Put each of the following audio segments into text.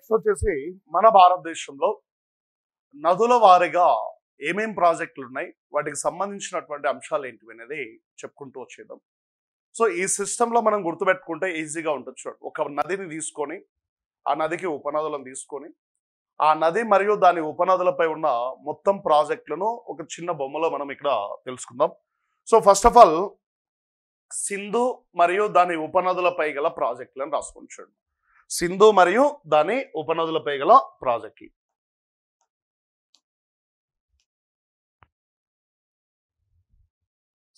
Next వచ్చేసి మన భారతదేశంలో నదుల వారీగా ఏమేం ప్రాజెక్టులు ఉన్నాయి, వాటికి సంబంధించినటువంటి అంశాలు ఏంటివి అనేది చెప్పుకుంటూ వచ్చేద్దాం. సో ఈ సిస్టంలో మనం గుర్తుపెట్టుకుంటే ఈజీగా ఉంటుంది. చూడండి, ఒక నదిని తీసుకొని ఆ నదికి ఉపనదులను తీసుకొని ఆ నది మరియు దాని ఉపనదులపై ఉన్న మొత్తం ప్రాజెక్టులను ఒక చిన్న బొమ్మలో మనం ఇక్కడ తెలుసుకుందాం. So first of all Sindhu మరియు దాని ఉపనదులపై గల ప్రాజెక్టులను రాసుకొని చూడండి. సింధు మరియు దాని ఉపనదులపై గల ప్రాజెక్టులు.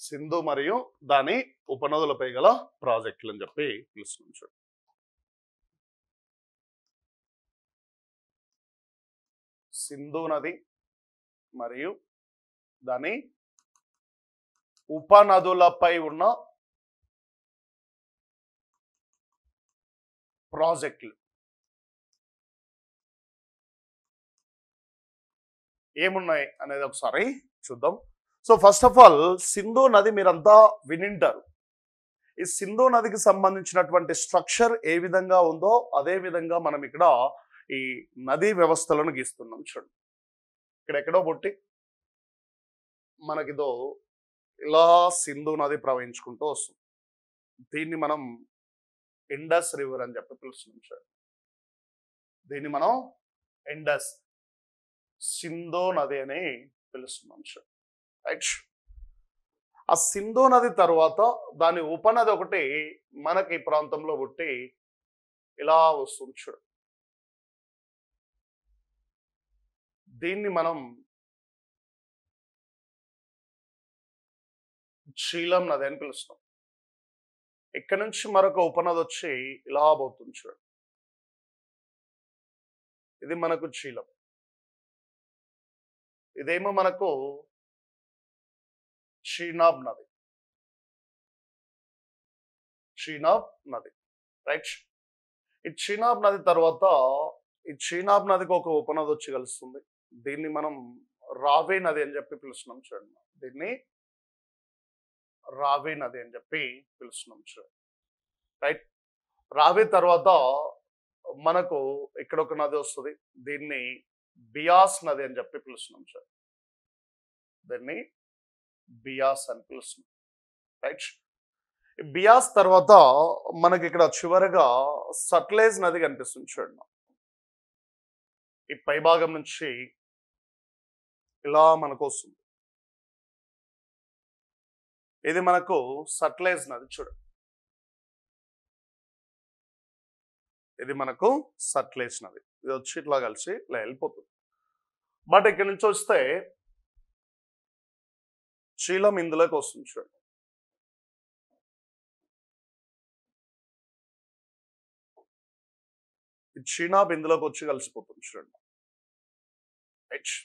సింధు మరియు దాని ఉపనదులపై గల ప్రాజెక్టులు అని చెప్పి పిలుస్తున్నాం. చూడండి, సింధు నది మరియు దాని ఉపనదులపై ఉన్న ప్రాజెక్టులు ఏమున్నాయి అనేది ఒకసారి చూద్దాం. So first of all Sindhu నది మీరంతా వినింటారు. ఈ సింధు నదికి సంబంధించినటువంటి స్ట్రక్చర్ ఏ విధంగా ఉందో అదే విధంగా మనం ఇక్కడ ఈ నదీ వ్యవస్థలను గీస్తున్నాం. చూడండి, ఇక్కడెక్కడో పుట్టి మనకిదో ఇలా సింధు నది ప్రవహించుకుంటూ వస్తుంది. దీన్ని మనం ఇండస్ రివర్ అని చెప్పి పిలుస్తున్నాం. చూడండి, దీన్ని మనం ఇండస్ సింధు నది అని పిలుస్తున్నాం. చూడండి, రైట్. ఆ సింధు నది తర్వాత దాని ఉపనది ఒకటి మనకి ఈ ప్రాంతంలో పుట్టి ఇలా వస్తుంది. చూడండి, దీన్ని మనం ఝీలం నది అని పిలుస్తాం. ఇక్కడ నుంచి మరొక ఉపనది వచ్చి ఇలా పోతుంది. చూడండి, ఇది మనకు ఝీలం. ఇదేమో మనకు చీనాబ్ నది. చీనాబ్ నది, రైట్. ఈ చీనాబ్ నది తర్వాత ఈ చీనాబ్ నదికి ఒక ఉపనది వచ్చి కలుస్తుంది. దీన్ని మనం రావి నది అని చెప్పి పిలుస్తున్నాం. చూడండి, దీన్ని రావి నది అని చెప్పి పిలుస్తున్నాం. చూడండి, రైట్. రావి తర్వాత మనకు ఇక్కడ ఒక నది వస్తుంది. దీన్ని బియాస్ నది అని చెప్పి పిలుస్తున్నాం. చూడండి, దీన్ని బియాస్ అని పిలుస్తున్నాం, రైట్. బియాస్ తర్వాత మనకి ఇక్కడ చివరగా సట్లెజ్ నది కనిపిస్తుంది. చూడండి, ఈ పైభాగం నుంచి ఇలా మనకు వస్తుంది. ఇది మనకు సట్లెజ్ నది. చూడండి, ఇది మనకు సట్లెజ్ నది. ఇది వచ్చి ఇట్లా కలిసి ఇలా వెళ్ళిపోతుంది. బట్ ఇక్కడ నుంచి వస్తే ఝీలం ఇందులోకి వస్తుంది. చూడండి, చీనాబ్ ఇందులోకి వచ్చి కలిసిపోతుంది. చూడండి, రైట్.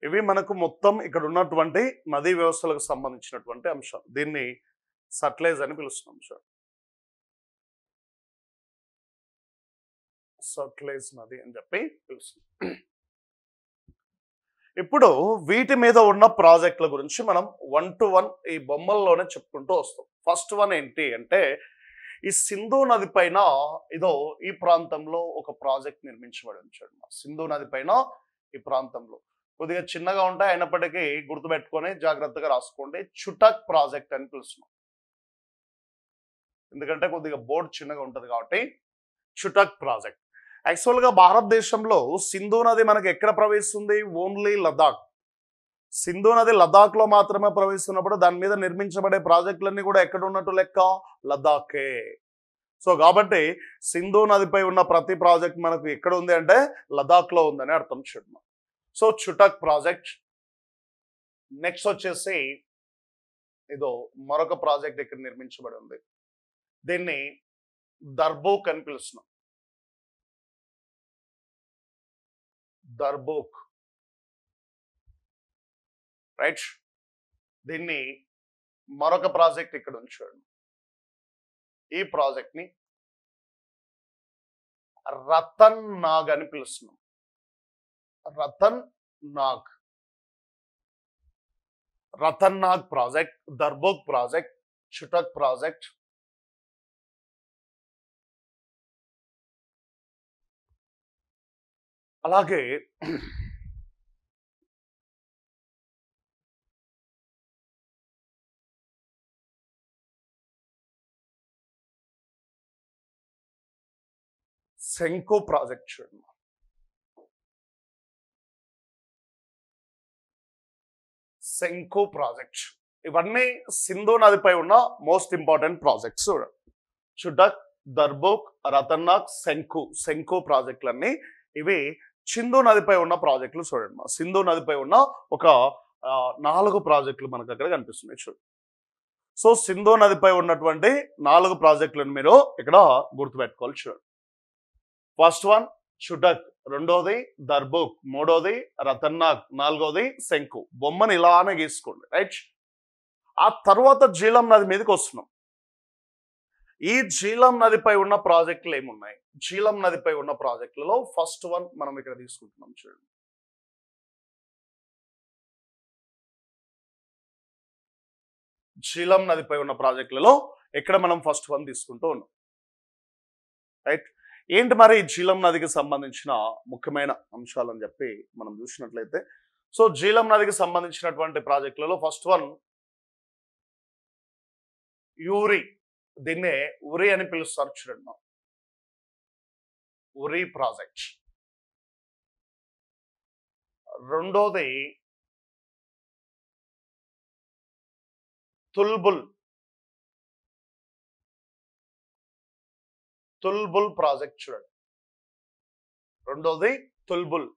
ఇవి మనకు మొత్తం ఇక్కడ ఉన్నటువంటి నదీ వ్యవస్థలకు సంబంధించినటువంటి అంశాలు. దీన్ని సట్లెజ్ అని పిలుస్తున్నాం. చూడండి, సట్లెజ్ నది అని చెప్పి పిలుస్తున్నాం. ఇప్పుడు వీటి మీద ఉన్న ప్రాజెక్టుల గురించి మనం 1 to 1 ఈ బొమ్మల్లోనే చెప్పుకుంటూ వస్తాం. ఫస్ట్ వన్ ఏంటి అంటే ఈ సింధు నది పైన ఇదో ఈ ప్రాంతంలో ఒక ప్రాజెక్ట్ నిర్మించబడి ఉంచాడు. సింధు నది పైన ఈ ప్రాంతంలో కొద్దిగా చిన్నగా ఉంటాయి, అయినప్పటికీ గుర్తుపెట్టుకొని జాగ్రత్తగా రాసుకోండి. చుటక్ ప్రాజెక్ట్ అని పిలుస్తున్నాం. ఎందుకంటే కొద్దిగా బోర్డు చిన్నగా ఉంటుంది కాబట్టి చుటక్ ప్రాజెక్ట్. యాక్చువల్గా భారతదేశంలో సింధు నది మనకి ఎక్కడ ప్రవహిస్తుంది? ఓన్లీ లదాఖ్. సింధు నది లదాఖ్ లో మాత్రమే ప్రవహిస్తున్నప్పుడు దాని మీద నిర్మించబడే ప్రాజెక్టులన్నీ కూడా ఎక్కడ ఉన్నట్టు లెక్క? లదాఖే. సో కాబట్టి సింధు నదిపై ఉన్న ప్రతి ప్రాజెక్ట్ మనకు ఎక్కడ ఉంది అంటే లదాఖ్ లో ఉందని అర్థం. చూడండి, సో చుటక్ ప్రాజెక్ట్. నెక్స్ట్ వచ్చేసి ఇదో మరొక ప్రాజెక్ట్ ఇక్కడ నిర్మించబడి ఉంది. దీన్ని దర్బోక్ అని పిలుస్తున్నాం. దర్బోక్, రైట్. దీన్ని మరొక ప్రాజెక్ట్ ఇక్కడ ఉంచాడు. ఈ ప్రాజెక్ట్ ని రతన్ నాగ్ అని పిలుస్తున్నాం. Ratan Nag. Ratannag project, Darbok project, Chutak project, అలాగే శంకు ప్రాజెక్ట్ చూడండి. శంకు ప్రాజెక్ట్ ఇవన్నీ సింధు నదిపై ఉన్న మోస్ట్ ఇంపార్టెంట్ ప్రాజెక్ట్స్. చుటక్, దర్బోక్, రతన్నాగ్, శంకు ప్రాజెక్టులన్నీ ఇవి సింధు నదిపై ఉన్న ప్రాజెక్టులు. చూడండి, సింధు నదిపై ఉన్న ఒక 4 ప్రాజెక్టులు మనకు అక్కడ కనిపిస్తున్నాయి. చూడండి, సో సింధు నదిపై ఉన్నటువంటి 4 ప్రాజెక్టులను మీరు ఇక్కడ గుర్తుపెట్టుకోవాలి. చూడండి, ఫస్ట్ వన్ చుటక్, రెండోది దర్బోక్, మూడోది రతన్నాగ్, నాలుగోది శంకు. బొమ్మను ఇలానే గీసుకోండి, రైట్. ఆ తర్వాత జీలం నది మీదకి వస్తున్నాం. ఈ జీలం నదిపై ఉన్న ప్రాజెక్టులు ఏమున్నాయి? జీలం నదిపై ఉన్న ప్రాజెక్టులలో ఫస్ట్ వన్ మనం ఇక్కడ తీసుకుంటున్నాం. చూడండి, జీలం నదిపై ఉన్న ప్రాజెక్టులలో ఇక్కడ మనం ఫస్ట్ వన్ తీసుకుంటూ ఉన్నాం, రైట్. ఏంటి మరి జీలం నదికి సంబంధించిన ముఖ్యమైన అంశాలని చెప్పి మనం చూసినట్లయితే, సో జీలం నదికి సంబంధించినటువంటి ప్రాజెక్టులలో ఫస్ట్ వన్ యూరి. దీన్నే ఉరి అని పిలుస్తారు. చూడండి, ఉరి ప్రాజెక్ట్. రెండోది తుల్బుల్ ప్రాజెక్ట్. చూడండి, రెండోది తుల్బుల్.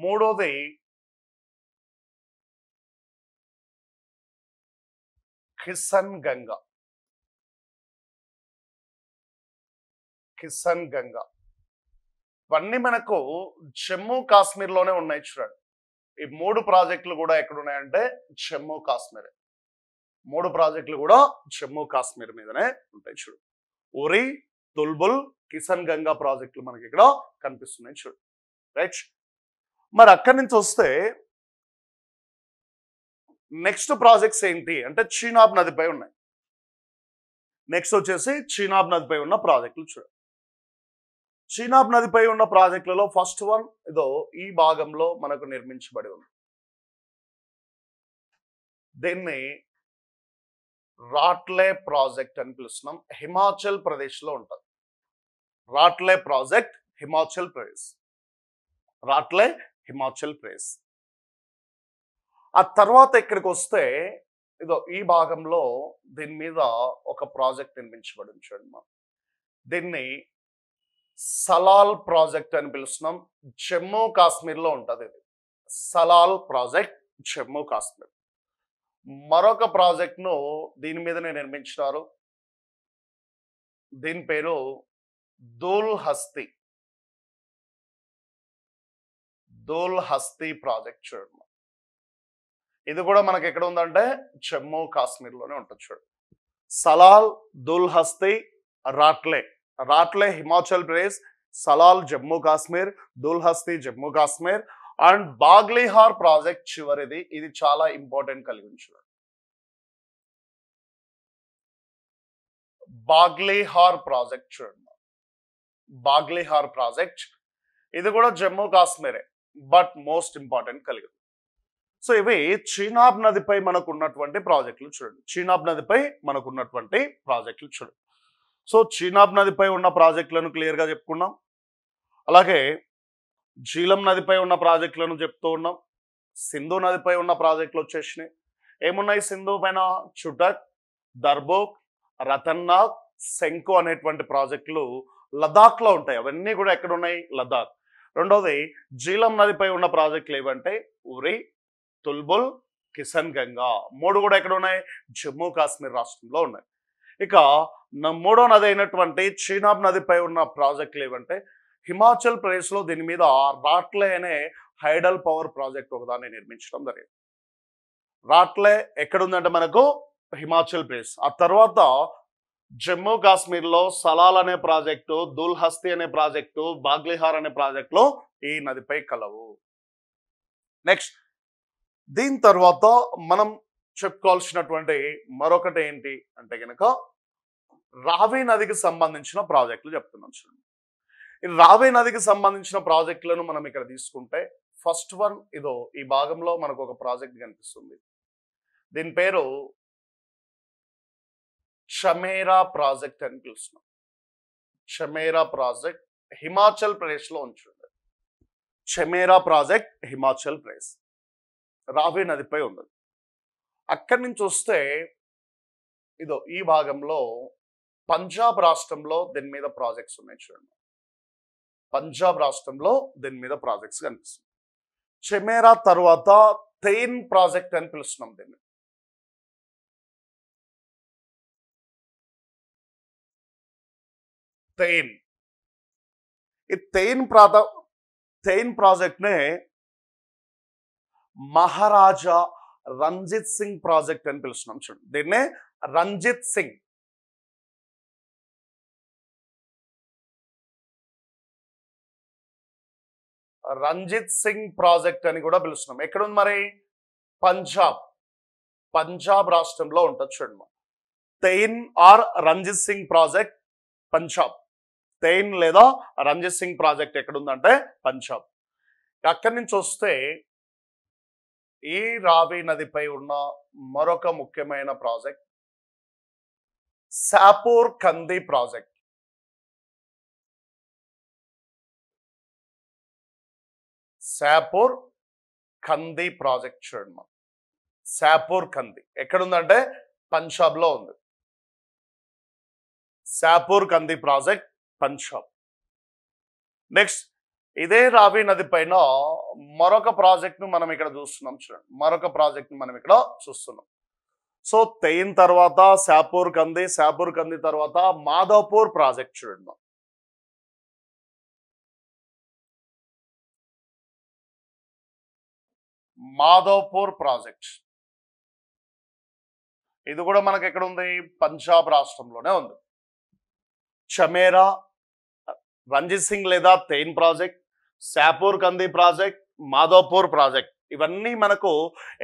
మూడోది కిషన్ గంగా. ఇవన్నీ మనకు జమ్మూ కాశ్మీర్లోనే ఉన్నాయి. చూడండి, ఈ 3 ప్రాజెక్టులు కూడా ఎక్కడ ఉన్నాయంటే జమ్మూ కాశ్మీర్. 3 ప్రాజెక్టులు కూడా జమ్మూ కాశ్మీర్ మీదనే ఉంటాయి. చూడు, ఉరి, తుల్బుల్, కిషన్ గంగా ప్రాజెక్టులు మనకి ఇక్కడ కనిపిస్తున్నాయి. చూడు, రైట్. మరి అక్కడి నుంచి వస్తే నెక్స్ట్ ప్రాజెక్ట్స్ ఏంటి అంటే చీనాబ్ నదిపై ఉన్నాయి. నెక్స్ట్ వచ్చేసి చీనాబ్ నదిపై ఉన్న ప్రాజెక్టులు. చూడండి, చీనాబ్ నదిపై ఉన్న ప్రాజెక్టులలో ఫస్ట్ వన్ ఇదో ఈ భాగంలో మనకు నిర్మించబడి ఉంది. దీన్ని రాట్లే ప్రాజెక్ట్ అని పిలుస్తున్నాం. హిమాచల్ ప్రదేశ్ లో ఉంటుంది. రాట్లే ప్రాజెక్ట్, హిమాచల్ ప్రదేశ్. రాట్లే, హిమాచల్ ప్రదేశ్. ఆ తర్వాత ఇక్కడికి వస్తే ఇదో ఈ భాగంలో దీని మీద ఒక ప్రాజెక్ట్ నిర్మించబడింది. చూడండి, దీన్ని సలాల్ ప్రాజెక్ట్ అని పిలుస్తున్నాం. జమ్మూ కాశ్మీర్ లో ఉంటుంది ఇది. Salalah project, Jammu Kashmir. మరొక ప్రాజెక్ట్ ను దీని మీదనే నిర్మించినారు. దీని పేరు దూల్ హస్తి ప్రాజెక్ట్. చూడండి, ఇది కూడా మనకి ఎక్కడ ఉందంటే జమ్మూ కాశ్మీర్ లోనే ఉంటుంది. చూడండి, Salalah, Dul Hasti, Ratle Himachal Pradesh, Salal Jammu Kashmir, Dul Hasti Jammu Kashmir and Baglihar project చివరిది. ఇది చాలా ఇంపార్టెంట్ కలిగి ఉంది. బాగ్లీహార్ ప్రాజెక్ట్. చూడండి, బాగ్లీహార్ ప్రాజెక్ట్ ఇది కూడా జమ్మూ కాశ్మీరే, బట్ మోస్ట్ ఇంపార్టెంట్ కలిగి ఉంది. సో ఇవి చీనాబ్ నదిపై మనకు ఉన్నటువంటి ప్రాజెక్టులు. చూడండి, చీనాబ్ నదిపై మనకు ఉన్నటువంటి ప్రాజెక్టులు. చూడండి, సో చీనాబ్ నదిపై ఉన్న ప్రాజెక్టులను క్లియర్ గా చెప్పుకున్నాం. అలాగే జీలం నదిపై ఉన్న ప్రాజెక్టులను చెప్తూ ఉన్నాం. సింధు నదిపై ఉన్న ప్రాజెక్టులు వచ్చేసినాయి. ఏమున్నాయి సింధు పైన? చుటక్, దర్బోక్, రతన్నాగ్, శంకు అనేటువంటి ప్రాజెక్టులు లదాఖ్ లో ఉంటాయి. అవన్నీ కూడా ఎక్కడ ఉన్నాయి? లదాఖ్. రెండోది జీలం నదిపై ఉన్న ప్రాజెక్టులు ఏవంటే ఉరి, తుల్బుల్, కిషన్ గంగా. 3 కూడా ఎక్కడ ఉన్నాయి? జమ్మూ కాశ్మీర్ రాష్ట్రంలో ఉన్నాయి. ఇక మూడో నది అయినటువంటి చీనాబ్ నదిపై ఉన్న ప్రాజెక్టులు ఏవంటే హిమాచల్ ప్రదేశ్ లో దీని మీద రాట్లే అనే హైడల్ పవర్ ప్రాజెక్ట్ ఒకదాన్ని నిర్మించడం జరిగింది. రాట్లే ఎక్కడుందంటే మనకు హిమాచల్ ప్రదేశ్. ఆ తర్వాత జమ్మూ కాశ్మీర్ లో సలాల్ అనే ప్రాజెక్టు, దూల్ హస్తి అనే ప్రాజెక్టు, బాగ్లీహార్ అనే ప్రాజెక్టులో ఈ నదిపై కలవు. నెక్స్ట్ దీని తర్వాత మనం చెప్పుకోవాల్సినటువంటి మరొకటి ఏంటి అంటే కనుక రావి నదికి సంబంధించిన ప్రాజెక్టులు చెప్తున్నాం చూడండి. ఈ రావి నదికి సంబంధించిన ప్రాజెక్టులను మనం ఇక్కడ తీసుకుంటే ఫస్ట్ వన్ ఇదో ఈ భాగంలో మనకు ఒక ప్రాజెక్ట్ కనిపిస్తుంది. దీని పేరు చమేరా ప్రాజెక్ట్ అని పిలుస్తున్నాం. చమేరా ప్రాజెక్ట్ హిమాచల్ ప్రదేశ్ లో ఉంచుంది. చమేరా ప్రాజెక్ట్ హిమాచల్ ప్రదేశ్ రావి నదిపై ఉంది. అక్కడి నుంచి వస్తే ఇదో ఈ భాగంలో పంజాబ్ రాష్ట్రంలో దీని మీద ప్రాజెక్ట్స్ ఉన్నాయి చూడండి. పంజాబ్ రాష్ట్రంలో దీని మీద ప్రాజెక్ట్స్ కనిపిస్తుంది. చమేరా తర్వాత తెయిన్ ప్రాజెక్ట్ అని పిలుస్తున్నాం దీన్ని. తెయిన్ ఈ తెయిన్ ప్రాజెక్ట్ నే మహారాజా రంజిత్ సింగ్ ప్రాజెక్ట్ అని పిలుస్తున్నాం చూడండి. దీన్నే రంజిత్ సింగ్ ప్రాజెక్ట్ అని కూడా పిలుస్తున్నాం. ఎక్కడుంది మరి? పంజాబ్ రాష్ట్రంలో ఉంటుంది చూడండి. తెయిన్ ఆర్ రంజిత్ సింగ్ ప్రాజెక్ట్ పంజాబ్. తెయిన్ లేదా రంజిత్ సింగ్ ప్రాజెక్ట్ ఎక్కడుందంటే పంజాబ్. అక్కడి నుంచి వస్తే ఈ రావి నదిపై ఉన్న మరొక ముఖ్యమైన ప్రాజెక్ట్ శాపూర్ కంది ప్రాజెక్ట్. శాపూర్ కంది ప్రాజెక్ట్ చూడండి. శాపూర్ కంది ఎక్కడుందంటే పంజాబ్ లో ఉంది. శాపూర్ కంది ప్రాజెక్ట్ పంజాబ్. నెక్స్ట్ ఇదే రావి నది పైన మరొక ప్రాజెక్ట్ ను మనం ఇక్కడ చూస్తున్నాం చూడండి. మరొక ప్రాజెక్ట్ ను మనం ఇక్కడ చూస్తున్నాం. సో తెయిన్ తర్వాత శాపూర్ కంది తర్వాత మాధవపూర్ ప్రాజెక్ట్ చూడండి. మాధవపూర్ ప్రాజెక్ట్ ఇది కూడా మనకి ఎక్కడ ఉంది? పంజాబ్ రాష్ట్రంలోనే ఉంది. చమేరా రంజిత్ సింగ్ లేదా తెయిన్ ప్రాజెక్ట్, శాపూర్ కంది ప్రాజెక్ట్, మాధవపూర్ ప్రాజెక్ట్ ఇవన్నీ మనకు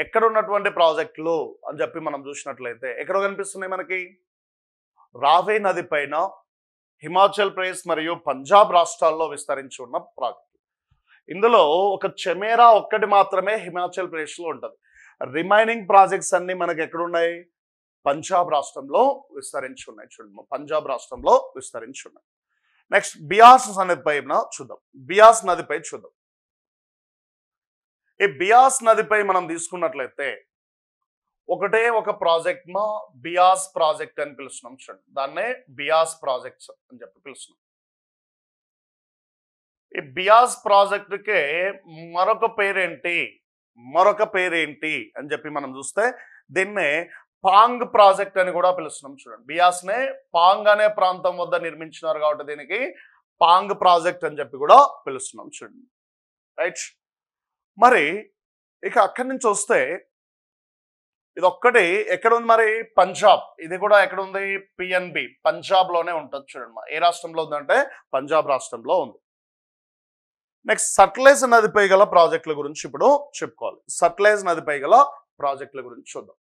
ఎక్కడ ఉన్నటువంటి ప్రాజెక్టులు అని చెప్పి మనం చూసినట్లయితే ఎక్కడ కనిపిస్తున్నాయి మనకి? రావి నది పైన హిమాచల్ ప్రదేశ్ మరియు పంజాబ్ రాష్ట్రాల్లో విస్తరించి ఉన్న ప్రాజెక్ట్. ఇందులో ఒక చమేరా ఒక్కటి మాత్రమే హిమాచల్ ప్రదేశ్ లో ఉంటుంది. రిమైనింగ్ ప్రాజెక్ట్స్ అన్ని మనకి ఎక్కడున్నాయి? పంజాబ్ రాష్ట్రంలో విస్తరించి ఉన్నాయి చూడండి. పంజాబ్ రాష్ట్రంలో విస్తరించి ఉన్నాయి. నెక్స్ట్ బియాస్ నదిపై చూద్దాం. బియాస్ నదిపై చూద్దాం. ఈ బియాస్ నదిపై మనం తీసుకున్నట్లయితే ఒకటే ఒక ప్రాజెక్ట్ మా బియాస్ ప్రాజెక్ట్ అని పిలుస్తున్నాం చూడండి. దాన్నే బియాస్ ప్రాజెక్ట్స్ అని చెప్పి పిలుస్తున్నాం. ఈ బియాస్ ప్రాజెక్ట్ కే మరొక పేరేంటి అని చెప్పి మనం చూస్తే దీన్నే పాంగ్ ప్రాజెక్ట్ అని కూడా పిలుస్తున్నాం చూడండి. బియాస్ నే పాంగ్ అనే ప్రాంతం వద్ద నిర్మించినారు కాబట్టి దీనికి పాంగ్ ప్రాజెక్ట్ అని చెప్పి కూడా పిలుస్తున్నాం చూడండి. రైట్. మరి ఇక అక్కడి నుంచి వస్తే ఇది ఒక్కటి ఎక్కడ ఉంది మరి? పంజాబ్. ఇది కూడా ఎక్కడ ఉంది? పిఎన్బి పంజాబ్ లోనే ఉంటుంది చూడండి. ఏ రాష్ట్రంలో ఉందంటే పంజాబ్ రాష్ట్రంలో ఉంది. నెక్స్ట్ సట్లెజ్ నదిపై గల ప్రాజెక్టుల గురించి ఇప్పుడు చెప్పుకోవాలి. సట్లెజ్ నదిపై గల ప్రాజెక్టుల గురించి చూద్దాం.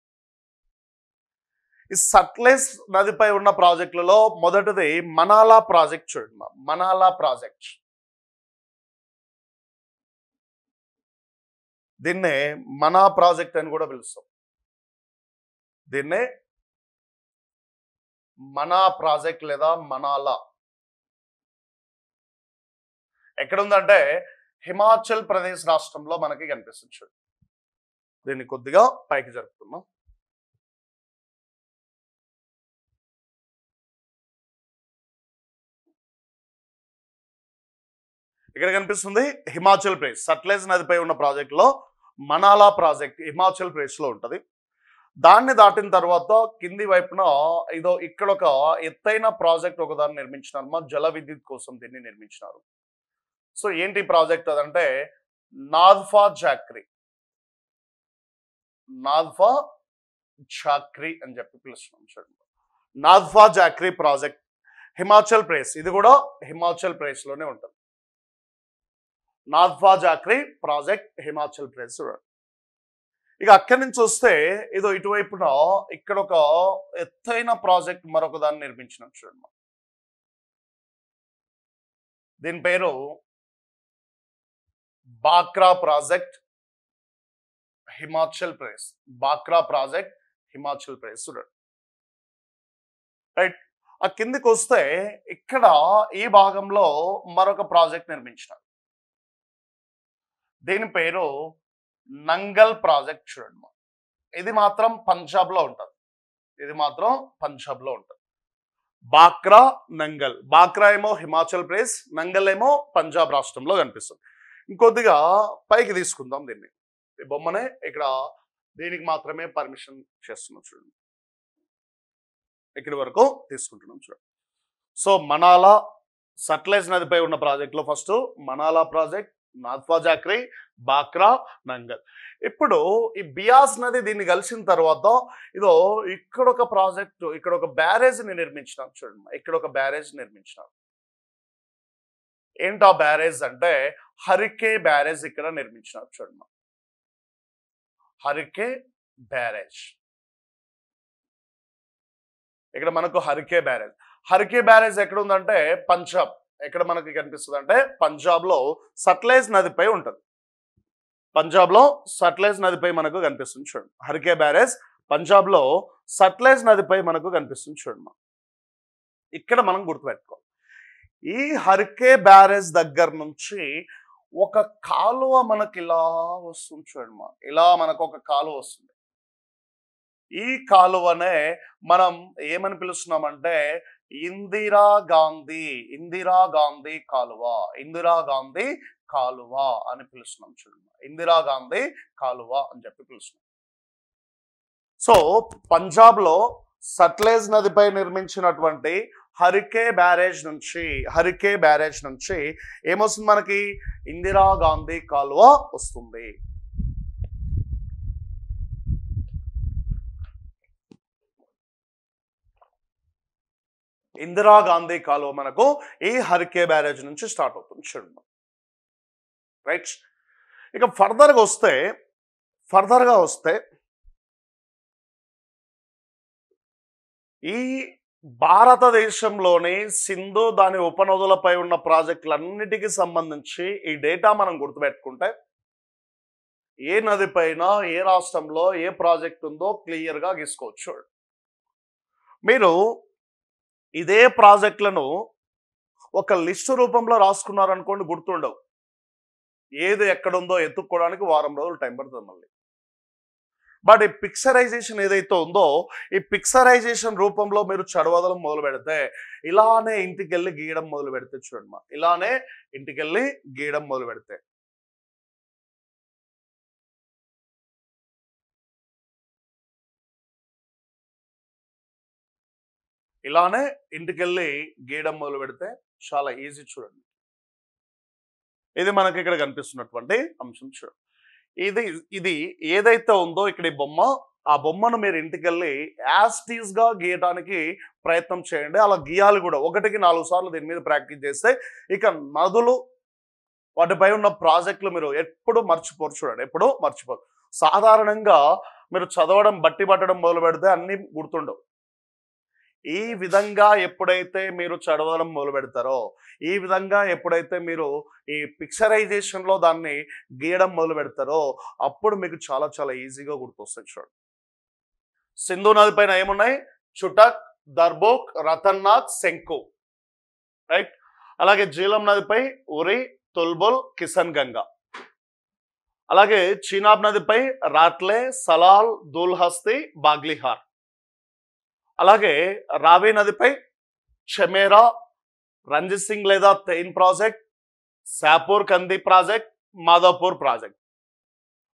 ఈ సట్లెజ్ నదిపై ఉన్న ప్రాజెక్టులలో మొదటిది మనాలా ప్రాజెక్ట్ చూడండి. మనాలా ప్రాజెక్ట్ దీన్నే మనా ప్రాజెక్ట్ అని కూడా పిలుస్తాం. దీన్నే మనా ప్రాజెక్ట్ లేదా మనాలా ఎక్కడుందంటే హిమాచల్ ప్రదేశ్ రాష్ట్రంలో మనకి కనిపిస్తుంది చూడండి. దీన్ని కొద్దిగా పైకి జరుపుతున్నాం. ఇక్కడ కనిపిస్తుంది హిమాచల్ ప్రదేశ్. సట్లెజ్ నదిపై ఉన్న ప్రాజెక్ట్ లో మనాలా ప్రాజెక్ట్ హిమాచల్ ప్రదేశ్ లో ఉంటది. దాన్ని దాటిన తర్వాత కింది వైపున ఇదో ఇక్కడ ఒక ఎత్తైన ప్రాజెక్ట్ ఒకదాన్ని నిర్మించినారు. మా జల విద్యుత్ కోసం దీన్ని నిర్మించినారు. సో ఏంటి ప్రాజెక్ట్ అదంటే నాథ్ఫా జాక్రీ అని చెప్పి పిలుస్తున్నాం చూడండి. నాథ్ఫా జాక్రీ ప్రాజెక్ట్ హిమాచల్ ప్రదేశ్. ఇది కూడా హిమాచల్ ప్రదేశ్ లోనే ఉంటుంది. నాథ్ఫా జాక్రీ ప్రాజెక్ట్ హిమాచల్ ప్రదేశ్. ఇక అక్కడి నుంచి వస్తే ఇదో ఇటువైపున ఇక్కడ ఒక ఎత్తైన ప్రాజెక్ట్ మరొక దాన్ని నిర్మించినట్టు చూడండి. దీని పేరు బాక్రా ప్రాజెక్ట్, హిమాచల్ ప్రదేశ్. బాక్రా ప్రాజెక్ట్, హిమాచల్ ప్రదేశ్ చూడండి. రైట్, ఆ కిందికి వస్తే ఇక్కడ ఈ భాగంలో మరొక ప్రాజెక్ట్ నిర్మించినారు. దీని పేరు నంగల్ ప్రాజెక్ట్ చూడండి. ఇది మాత్రం పంజాబ్ లో ఉంటుంది. ఇది మాత్రం పంజాబ్ లో ఉంటుంది. బాక్రా, నంగల్. బాక్రా ఏమో హిమాచల్ ప్రదేశ్, నంగల్ ఏమో పంజాబ్ రాష్ట్రంలో కనిపిస్తుంది. ఇంకొద్దిగా పైకి తీసుకుందాం దీన్ని. ఈ బొమ్మనే ఇక్కడ దీనికి మాత్రమే పర్మిషన్ చేస్తున్నాం చూడండి. ఇక్కడి వరకు తీసుకుంటున్నాం చూడండి. సో మనాలా సట్లెజ్ నదిపై ఉన్న ప్రాజెక్ట్ లో ఫస్ట్ మనాలా ప్రాజెక్ట్, నాథ్వా జాక్రీ, బాక్రా, నంగల్. ఇప్పుడు ఈ బియాస్ నది దీన్ని కలిసిన తర్వాత ఇదో ఇక్కడ ఒక ప్రాజెక్టు, ఇక్కడ ఒక బ్యారేజ్ ని నిర్మించినారు చూడండి. ఇక్కడ ఒక బ్యారేజ్ నిర్మించినారు. ఏంటా బ్యారేజ్ అంటే హరికే బ్యారేజ్ ఇక్కడ నిర్మించినారు చూడండి. హరికే బ్యారేజ్. ఇక్కడ మనకు హరికే బ్యారేజ్. హరికే బ్యారేజ్ ఎక్కడ ఉందంటే పంజాబ్. ఎక్కడ మనకి కనిపిస్తుంది అంటే పంజాబ్ లో సట్లెజ్ నదిపై ఉంటుంది. పంజాబ్ లో సట్లెజ్ నదిపై మనకు కనిపిస్తుంది చూడండి. హరికే బ్యారేజ్ పంజాబ్ లో సట్లెజ్ నదిపై మనకు కనిపిస్తుంది చూడండి. ఇక్కడ మనం గుర్తుపెట్టుకోవాలి, ఈ హరికే బ్యారేజ్ దగ్గర నుంచి ఒక కాలువ మనకి ఇలా వస్తుంది చూడండి. ఇలా మనకు ఒక కాలువ వస్తుంది. ఈ కాలువనే మనం ఏమని పిలుస్తున్నామంటే ఇందిరా గాంధీ కాలువ, ఇందిరా గాంధీ కాలువ అని పిలుస్తున్నాం చూడండి. ఇందిరా గాంధీ కాలువ అని చెప్పి పిలుస్తున్నాం. సో పంజాబ్ లో సట్లెజ్ నదిపై నిర్మించినటువంటి హరికే బ్యారేజ్ నుంచి ఏమొస్తుంది మనకి? ఇందిరా గాంధీ కాలువ వస్తుంది. ఇందిరా గాంధీ కాలువ మనకు ఈ హరికే బ్యారేజ్ నుంచి స్టార్ట్ అవుతుంది చూడండి. రైట్, ఇక ఫర్దర్గా వస్తే ఈ భారతదేశంలోని సింధు దాని ఉపనదులపై ఉన్న ప్రాజెక్టులన్నిటికీ సంబంధించి ఈ డేటా మనం గుర్తుపెట్టుకుంటే ఏ నది పైన ఏ రాష్ట్రంలో ఏ ప్రాజెక్ట్ ఉందో క్లియర్గా గీసుకోవచ్చు. మీరు ఇదే ప్రాజెక్టులను ఒక లిస్టు రూపంలో రాసుకున్నారనుకోండి, గుర్తుండవు. ఏది ఎక్కడుందో ఎత్తుక్కోవడానికి వారం రోజులు టైం పడుతుంది మళ్ళీ. బట్ ఈ పిక్చరైజేషన్ ఏదైతే ఉందో, ఈ పిక్చరైజేషన్ రూపంలో మీరు చదవడం మొదలు పెడితే ఇలానే ఇంటికెళ్ళి గీయడం మొదలు పెడితే చూడండి. ఇలానే ఇంటికెళ్ళి గీయడం మొదలు పెడితే చాలా ఈజీ చూడండి. ఇది మనకి ఇక్కడ కనిపిస్తున్నటువంటి అంశం చూడండి. ఇది ఏదైతే ఉందో ఇక్కడ ఈ బొమ్మ, ఆ బొమ్మను మీరు ఇంటికెళ్ళి యాస్టీస్ గా గీయడానికి ప్రయత్నం చేయండి. అలా గీయాలి కూడా. 1కి 4 సార్లు దీని మీద ప్రాక్టీస్ చేస్తే ఇక నదులు వాటిపై ఉన్న ప్రాజెక్టులు మీరు ఎప్పుడు మర్చిపోరు చూడండి. ఎప్పుడు మర్చిపోరు. సాధారణంగా మీరు చదవడం బట్టి పట్టడం మొదలు పెడితే అన్ని గుర్తుండవు. ఈ విధంగా ఎప్పుడైతే మీరు చదవడం మొదలు పెడతారో, ఈ విధంగా ఎప్పుడైతే మీరు ఈ పిక్చరైజేషన్ లో దాన్ని గీయడం మొదలు పెడతారో అప్పుడు మీకు చాలా చాలా ఈజీగా గుర్తొస్తాయి చూడండి. సింధు నది పైన ఏమున్నాయి? చుటక్, దర్బోక్, రతన్నాథ్, శంకు. రైట్, అలాగే జీలం నదిపై ఉరి, తుల్బుల్, కిషన్ గంగా. అలాగే చీనాబ్ నదిపై రాట్లే, సలాల్, దూల్హస్తి, బాగ్లిహార్. అలాగే రావి నదిపై చమేరా, రంజిత్ సింగ్ లేదా తెయిన్ ప్రాజెక్ట్, శాపూర్ కంది ప్రాజెక్ట్, మాధవపూర్ ప్రాజెక్ట్.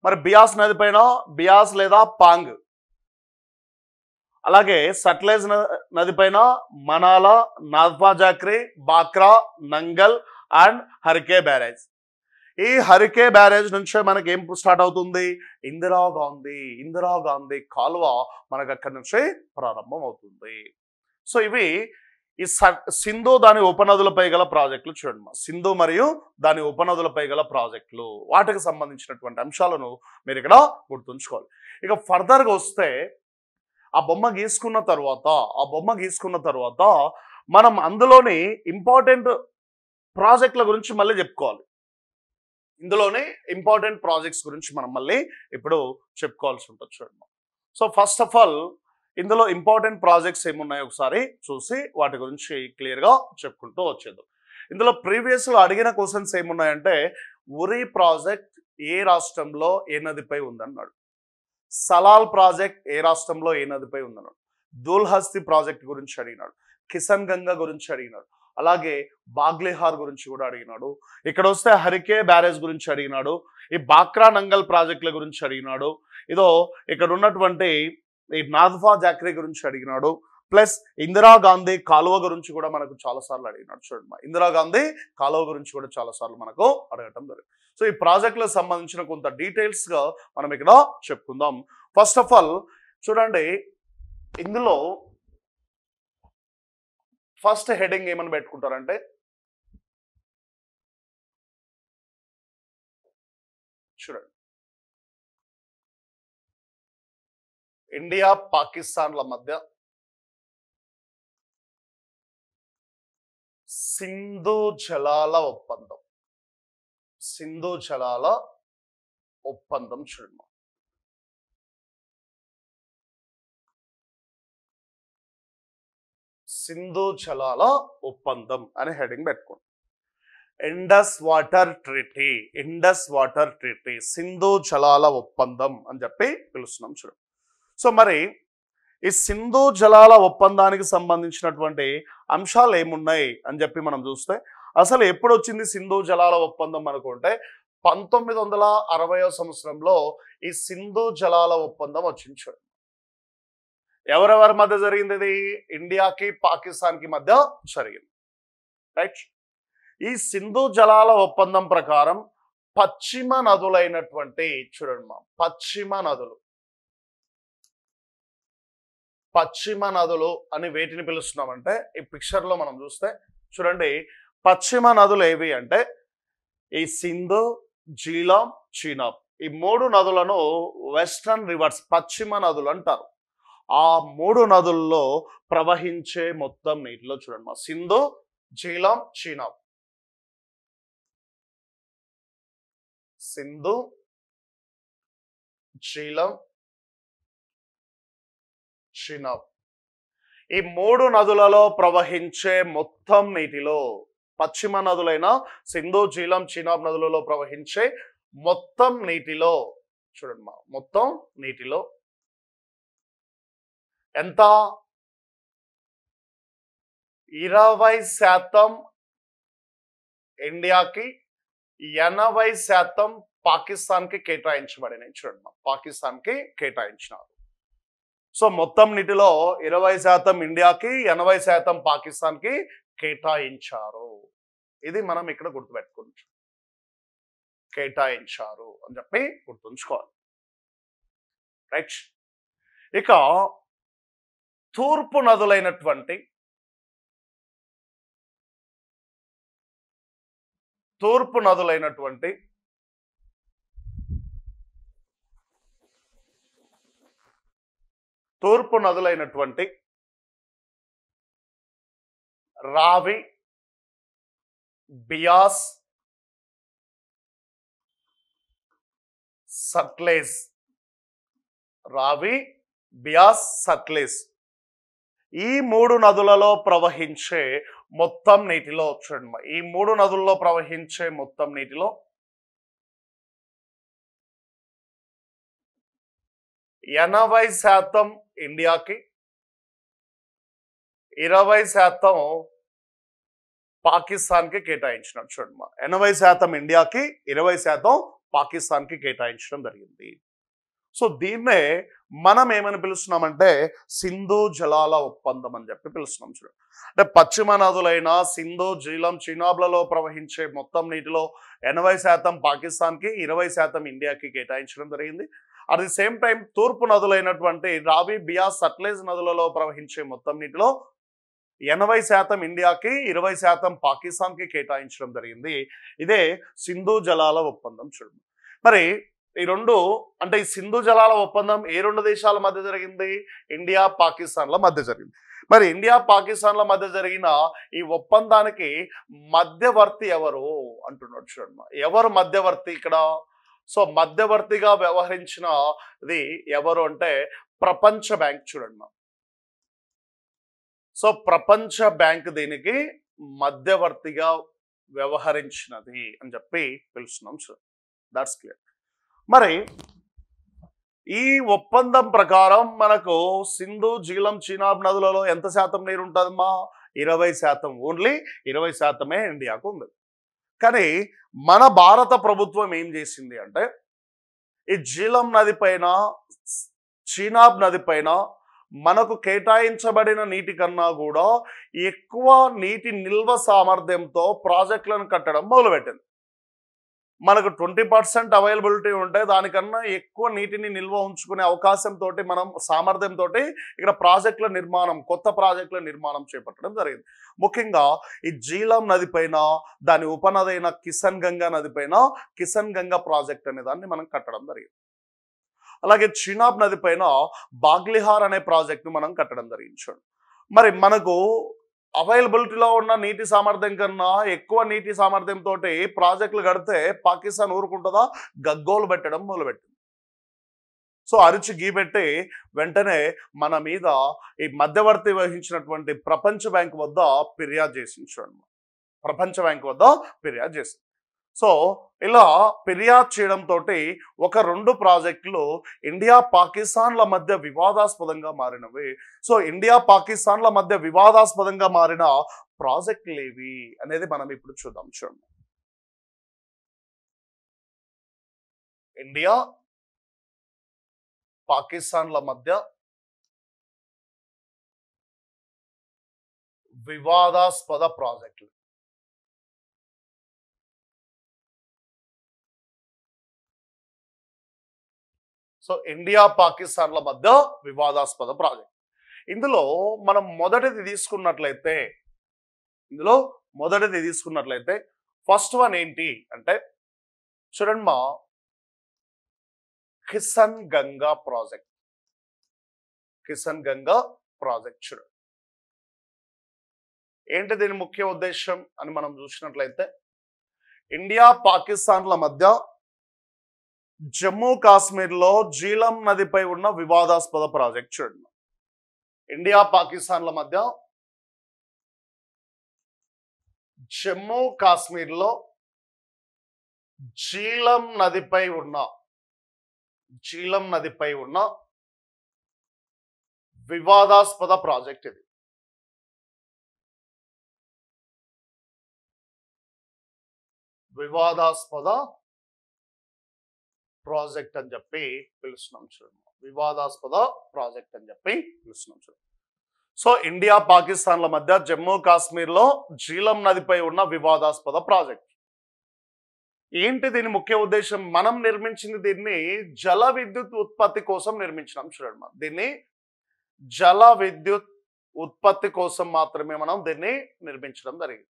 మరి బియాస్ నది పైన బియాస్ లేదా పాంగ్. అలాగే సట్లెజ్ నది పైన మనాలా, నాథ్వా జాక్రీ, బాక్రా, నంగల్ అండ్ హరికే బ్యారేజ్. ఈ హరికే బ్యారేజ్ నుంచే మనకి ఏం స్టార్ట్ అవుతుంది? ఇందిరా గాంధీ కాలువ మనకు అక్కడి నుంచి ప్రారంభం అవుతుంది. సో ఇవి ఈ సింధు దాని ఉపనదులపై గల ప్రాజెక్టులు చూడండి. సింధు మరియు దాని ఉపనదులపై గల ప్రాజెక్టులు వాటికి సంబంధించినటువంటి అంశాలను మీరు ఇక్కడ గుర్తుంచుకోవాలి. ఇక ఫర్దర్గా వస్తే ఆ బొమ్మ గీసుకున్న తర్వాత మనం అందులోని ఇంపార్టెంట్ ప్రాజెక్టుల గురించి మళ్ళీ చెప్పుకోవాలి. ఇందులోనే ఇంపార్టెంట్ ప్రాజెక్ట్స్ గురించి మనం మళ్ళీ ఇప్పుడు చెప్పుకోవాల్సి ఉంటుంది చూడండి. సో ఫస్ట్ ఆఫ్ ఆల్ ఇందులో ఇంపార్టెంట్ ప్రాజెక్ట్స్ ఏమున్నాయో ఒకసారి చూసి వాటి గురించి క్లియర్గా చెప్పుకుంటూ వచ్చేద్దాం. ఇందులో ప్రీవియస్లో అడిగిన క్వశ్చన్స్ ఏమున్నాయంటే ఉరి ప్రాజెక్ట్ ఏ రాష్ట్రంలో ఏ నదిపై ఉందన్నాడు, సలాల్ ప్రాజెక్ట్ ఏ రాష్ట్రంలో ఏ నదిపై ఉందన్నాడు, దూల్హస్తి ప్రాజెక్ట్ గురించి అడిగినాడు, కిషన్ గంగా గురించి అడిగినాడు, అలాగే బాగ్లిహార్ గురించి కూడా అడిగినాడు. ఇక్కడ వస్తే హరికే బ్యారేజ్ గురించి అడిగినాడు, ఈ బాక్రా నంగల్ ప్రాజెక్టుల గురించి అడిగినాడు, ఇదో ఇక్కడ ఉన్నటువంటి ఈ నాథ్వా జాక్రీ గురించి అడిగినాడు, ప్లస్ ఇందిరాగాంధీ కాలువ గురించి కూడా మనకు చాలాసార్లు అడిగినాడు చూడండి. ఇందిరాగాంధీ కాలువ గురించి కూడా చాలాసార్లు మనకు అడగటం జరిగింది. సో ఈ ప్రాజెక్టులకు సంబంధించిన కొంత డీటెయిల్స్గా మనం ఇక్కడ చెప్పుకుందాం. ఫస్ట్ ఆఫ్ ఆల్ చూడండి, ఇందులో ఫస్ట్ హెడింగ్ ఏమని పెట్టుకుంటారంటే చూడండి, ఇండియా పాకిస్తాన్ల మధ్య సింధు జలాల ఒప్పందం. సింధు జలాల ఒప్పందం చూడండి. సింధు జలాల ఒప్పందం అనే హెడింగ్ పెట్టుకోండి. Indus water treaty, Indus water treaty, Sindhu జలాల ఒప్పందం అని చెప్పి పిలుస్తున్నాం చూడండి. సో మరి ఈ సింధు జలాల ఒప్పందానికి సంబంధించినటువంటి అంశాలు ఏమున్నాయి అని చెప్పి మనం చూస్తే అసలు ఎప్పుడు వచ్చింది సింధు జలాల ఒప్పందం అనుకుంటే 1960వ సంవత్సరంలో ఈ సింధు జలాల ఒప్పందం వచ్చింది చూడండి. ఎవరెవరి మధ్య జరిగింది? ఇది ఇండియాకి పాకిస్తాన్కి మధ్య జరిగింది, రైట్. ఈ సింధు జలాల ఒప్పందం ప్రకారం పశ్చిమ నదులైనటువంటి చూడండి పశ్చిమ నదులు అని వేటిని పిలుస్తున్నామంటే ఈ పిక్చర్లో మనం చూస్తే చూడండి, పశ్చిమ నదులు ఏవి అంటే ఈ సింధు, జీలం, చీనాబ్, ఈ మూడు నదులను వెస్టర్న్ రివర్స్ పశ్చిమ నదులు అంటారు. ఆ మూడు నదుల్లో ప్రవహించే మొత్తం నీటిలో చూడండి సింధు, జీలం, చీనాబ్, సింధు, జీలం, చీనాబ్, ఈ మూడు నదులలో ప్రవహించే మొత్తం నీటిలో పశ్చిమ నదులైన సింధు, జీలం, చీనాబ్ నదులలో ప్రవహించే మొత్తం నీటిలో చూడండి మొత్తం నీటిలో ఎంత? 20% ఇండియాకి, 80% పాకిస్తాన్కి కేటాయించబడినాయి చూడండి. పాకిస్తాన్కి కేటాయించినారు. సో మొత్తం నీటిలో 20% ఇండియాకి, 80% పాకిస్తాన్కి కేటాయించారు. ఇది మనం ఇక్కడ గుర్తుపెట్టుకోవచ్చు, కేటాయించారు అని చెప్పి గుర్తుంచుకోవాలి, రైట్. ఇక తూర్పు నదులైనటువంటి రావి, బియాస్, సట్లెజ్, ఈ మూడు నదులలో ప్రవహించే మొత్తం నీటిలో చూడండి, ఈ మూడు నదుల్లో ప్రవహించే మొత్తం నీటిలో 80% ఇండియాకి, 20% పాకిస్తాన్కి కేటాయించినారు చూడండి. 80% ఇండియాకి, 20% పాకిస్తాన్కి కేటాయించడం జరిగింది. సో దీన్నే మనం ఏమని పిలుస్తున్నామంటే సింధు జలాల ఒప్పందం అని చెప్పి పిలుస్తున్నాం చూడండి. అంటే పశ్చిమ నదులైన సింధు, జీలం, చీనాబ్లలో ప్రవహించే మొత్తం నీటిలో 80% పాకిస్తాన్కి, 20% ఇండియాకి కేటాయించడం జరిగింది. అట్ ది సేమ్ టైం తూర్పు నదులైనటువంటి రావి, బియాస్, సట్లెజ్ నదులలో ప్రవహించే మొత్తం నీటిలో 80% ఇండియాకి, 20% పాకిస్తాన్కి కేటాయించడం జరిగింది. ఇదే సింధు జలాల ఒప్పందం. చూడండి మరి ఈ రెండు, అంటే ఈ సింధు జలాల ఒప్పందం ఏ రెండు దేశాల మధ్య జరిగింది? ఇండియా పాకిస్తాన్ల మధ్య జరిగింది. మరి ఇండియా పాకిస్తాన్ల మధ్య జరిగిన ఈ ఒప్పందానికి మధ్యవర్తి ఎవరు అంటున్నాడు. చూడండి ఎవరు మధ్యవర్తి ఇక్కడ? సో మధ్యవర్తిగా వ్యవహరించినది ఎవరు అంటే ప్రపంచ బ్యాంక్. చూడండి సో ప్రపంచ బ్యాంక్ దీనికి మధ్యవర్తిగా వ్యవహరించినది అని చెప్పి పిలుస్తున్నాం. Sir that's clear. మరి ఈ ఒప్పందం ప్రకారం మనకు సింధు, జీలం, చీనాబ్ నదులలో ఎంత శాతం నీరు ఉంటుందమ్మా? 20%. ఓన్లీ 20%మే ఇండియాకు ఉంది. కానీ మన భారత ప్రభుత్వం ఏం చేసింది అంటే ఈ జీలం నది పైన, చీనాబ్ నది పైన మనకు కేటాయించబడిన నీటి కన్నా కూడా ఎక్కువ నీటి నిల్వ సామర్థ్యంతో ప్రాజెక్టులను కట్టడం మొదలుపెట్టింది. మనకు 20% అవైలబిలిటీ ఉంటే దానికన్నా ఎక్కువ నీటిని నిల్వ ఉంచుకునే అవకాశంతో, మనం సామర్థ్యంతో ఇక్కడ ప్రాజెక్టుల నిర్మాణం, కొత్త ప్రాజెక్టుల నిర్మాణం చేపట్టడం జరిగింది. ముఖ్యంగా ఈ జీలం నది పైన, దాని ఉపనది అయిన కిషన్ గంగా నది పైన కిషన్ గంగా ప్రాజెక్ట్ అనే దాన్ని మనం కట్టడం జరిగింది. అలాగే చీనాబ్ నది పైన బాగ్లిహార్ అనే ప్రాజెక్టు మనం కట్టడం జరిగింది. మరి మనకు అవైలబిలిటీలో ఉన్న నీటి సామర్థ్యం కన్నా ఎక్కువ నీటి సామర్థ్యంతో ప్రాజెక్టులు కడితే పాకిస్తాన్ ఊరుకుంటుందా? గగ్గోలు పెట్టడం మొదలుపెట్టింది. సో అరిచి గీపెట్టి వెంటనే మన మీద ఈ మధ్యవర్తి వహించినటువంటి ప్రపంచ బ్యాంక్ వద్ద ఫిర్యాదు చేసింది. చూడండి ప్రపంచ బ్యాంక్ వద్ద ఫిర్యాదు చేసింది. సో ఇలా ఫిర్యాదు చేయడంతో ఒక 2 ప్రాజెక్టులు ఇండియా పాకిస్తాన్ల మధ్య వివాదాస్పదంగా మారినవి. సో ఇండియా పాకిస్తాన్ల మధ్య వివాదాస్పదంగా మారిన ప్రాజెక్టులు ఏవి అనేది మనం ఇప్పుడు చూద్దాం. చూడండి ఇండియా పాకిస్తాన్ల మధ్య వివాదాస్పద ప్రాజెక్టులు. సో ఇండియా పాకిస్తాన్ల మధ్య వివాదాస్పద ప్రాజెక్ట్. ఇందులో మనం మొదటిది తీసుకున్నట్లయితే ఫస్ట్ వన్ ఏంటి అంటే చూడండి మా కిషన్ గంగా ప్రాజెక్ట్. కిషన్ గంగా ప్రాజెక్ట్ చూడండి ఏంటి దీని ముఖ్య ఉద్దేశం అని మనం చూసినట్లయితే ఇండియా పాకిస్తాన్ల మధ్య జమ్మూ కాశ్మీర్లో జీలం నదిపై ఉన్న వివాదాస్పద ప్రాజెక్ట్. చూడండి ఇండియా పాకిస్తాన్ల మధ్య జమ్మూ కాశ్మీర్లో జీలం నదిపై ఉన్న వివాదాస్పద ప్రాజెక్ట్ ఇది. వివాదాస్పద ప్రాజెక్ట్ అని చెప్పి పిలుస్తున్నాం. చూడండి వివాదాస్పద ప్రాజెక్ట్ అని చెప్పి పిలుస్తున్నాం. చూడండి సో ఇండియా పాకిస్తాన్ల మధ్య జమ్మూ కాశ్మీర్లో జీలం నదిపై ఉన్న వివాదాస్పద ప్రాజెక్ట్ ఏంటి? దీని ముఖ్య ఉద్దేశం మనం నిర్మించింది దీన్ని జల విద్యుత్ ఉత్పత్తి కోసం నిర్మించినాం. చూడండి దీన్ని జల విద్యుత్ ఉత్పత్తి కోసం మాత్రమే మనం దీన్ని నిర్మించడం జరిగింది.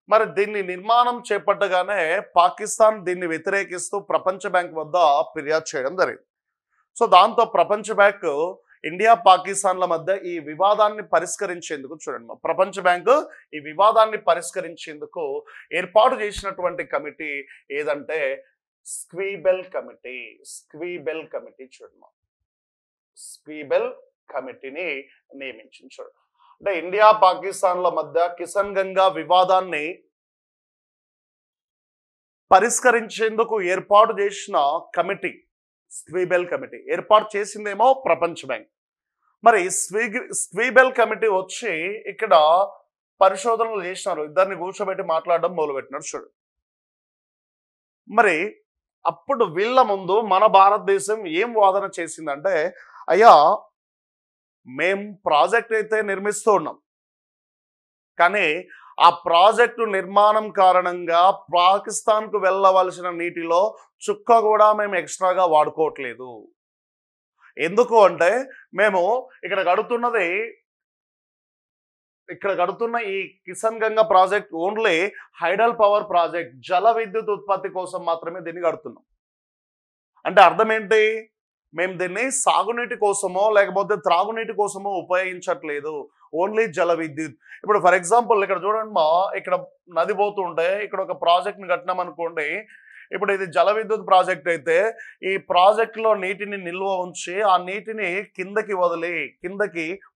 మరి దీన్ని నిర్మాణం చేపట్టగానే పాకిస్తాన్ దీన్ని వ్యతిరేకిస్తూ ప్రపంచ బ్యాంక్ వద్ద ఫిర్యాదు చేయడం జరిగింది. సో దాంతో ప్రపంచ బ్యాంక్ ఇండియా పాకిస్తాన్ల మధ్య ఈ వివాదాన్ని పరిష్కరించేందుకు చూడండి ప్రపంచ బ్యాంకు ఈ వివాదాన్ని పరిష్కరించేందుకు ఏర్పాటు చేసినటువంటి కమిటీ ఏదంటే స్క్వీబెల్ కమిటీ. చూడండి స్క్వీబెల్ కమిటీని నియమించింది. చూడండి అంటే ఇండియా పాకిస్తాన్ల మధ్య కిషన్ గంగా వివాదాన్ని పరిష్కరించేందుకు ఏర్పాటు చేసిన కమిటీ స్క్వీబెల్ కమిటీ. ఏర్పాటు చేసిందేమో ప్రపంచ బ్యాంక్. మరి స్క్వీబెల్ కమిటీ వచ్చి ఇక్కడ పరిశోధనలు చేసినారు. ఇద్దరిని కూర్చోబెట్టి మాట్లాడడం మొదలుపెట్టినారు. చూడు మరి అప్పుడు వీళ్ళ ముందు మన భారతదేశం ఏం వాదన చేసిందంటే అయ్యా మేము ప్రాజెక్ట్ అయితే నిర్మిస్తూ ఉన్నాం కానీ ఆ ప్రాజెక్టు నిర్మాణం కారణంగా పాకిస్తాన్కు వెళ్ళవలసిన నీటిలో చుక్క కూడా మేము ఎక్స్ట్రాగా వాడుకోవట్లేదు. ఎందుకు అంటే మేము ఇక్కడ కడుతున్నది ఇక్కడ కడుతున్న ఈ Kishan Ganga project only hydel power project, జల విద్యుత్ ఉత్పత్తి కోసం మాత్రమే దీన్ని కడుతున్నాం. అంటే అర్థం ఏంటి, మేము దీన్ని సాగునీటి కోసమో లేకపోతే త్రాగునీటి కోసమో ఉపయోగించట్లేదు, ఓన్లీ జల విద్యుత్. ఇప్పుడు ఫర్ ఎగ్జాంపుల్ ఇక్కడ చూడండి మా, ఇక్కడ నది పోతుంటే ఇక్కడ ఒక ప్రాజెక్ట్ని కట్టినాం అనుకోండి. ఇప్పుడు ఇది జల విద్యుత్ ప్రాజెక్ట్ అయితే ఈ ప్రాజెక్ట్లో నీటిని నిల్వ ఉంచి ఆ నీటిని కిందకి వదిలి,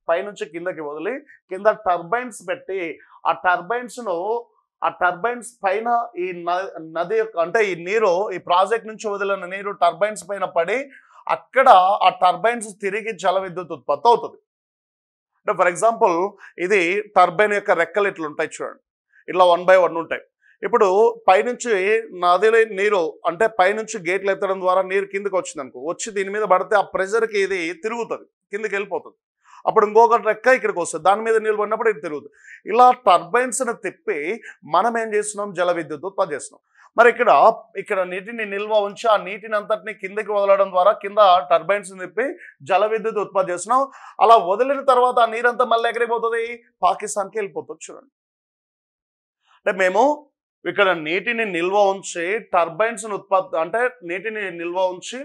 పైనుంచి కిందకి వదిలి కింద టర్బైన్స్ పెట్టి ఆ టర్బైన్స్ పైన ఈ నది యొక్క అంటే ఈ నీరు, ఈ ప్రాజెక్ట్ నుంచి వదిలిన నీరు టర్బైన్స్ పైన పడి అక్కడ ఆ టర్బైన్స్ తిరిగి జల విద్యుత్ ఉత్పత్తి అవుతుంది. అంటే ఫర్ ఎగ్జాంపుల్ ఇది టర్బైన్ యొక్క రెక్కలు ఇట్లా ఉంటాయి చూడండి, ఇట్లా 1 by 1 ఉంటాయి. ఇప్పుడు పైనుంచి నదిలో నీరు అంటే పైనుంచి గేట్లు ఎత్తడం ద్వారా నీరు కిందకి వచ్చింది అనుకో, వచ్చి దీని మీద పడితే ఆ ప్రెషర్కి ఇది తిరుగుతుంది, కిందకి వెళ్ళిపోతుంది. అప్పుడు ఇంకొక రెక్క ఇక్కడికి వస్తుంది, దాని మీద నీళ్ళు పడినప్పుడు ఇది తిరుగుతుంది. ఇలా టర్బైన్స్ని తిప్పి మనం ఏం చేస్తున్నాం, జల విద్యుత్ ఉత్పత్తి చేస్తున్నాం. మరి ఇక్కడ నీటిని నిల్వ ఉంచి ఆ నీటిని అంతటిని కిందకి వదలడం ద్వారా కింద టర్బైన్స్ తిప్పి జల విద్యుత్ ఉత్పత్తి చేస్తున్నాం. అలా వదిలిన తర్వాత ఆ నీరంతా మళ్ళీ ఎక్కడికి పోతుంది, పాకిస్తాన్కి వెళ్ళిపోతుంది. చూడండి, అంటే మేము ఇక్కడ నీటిని నిల్వ ఉంచి టర్బైన్స్ ఉత్పత్తి అంటే నీటిని నిల్వ ఉంచి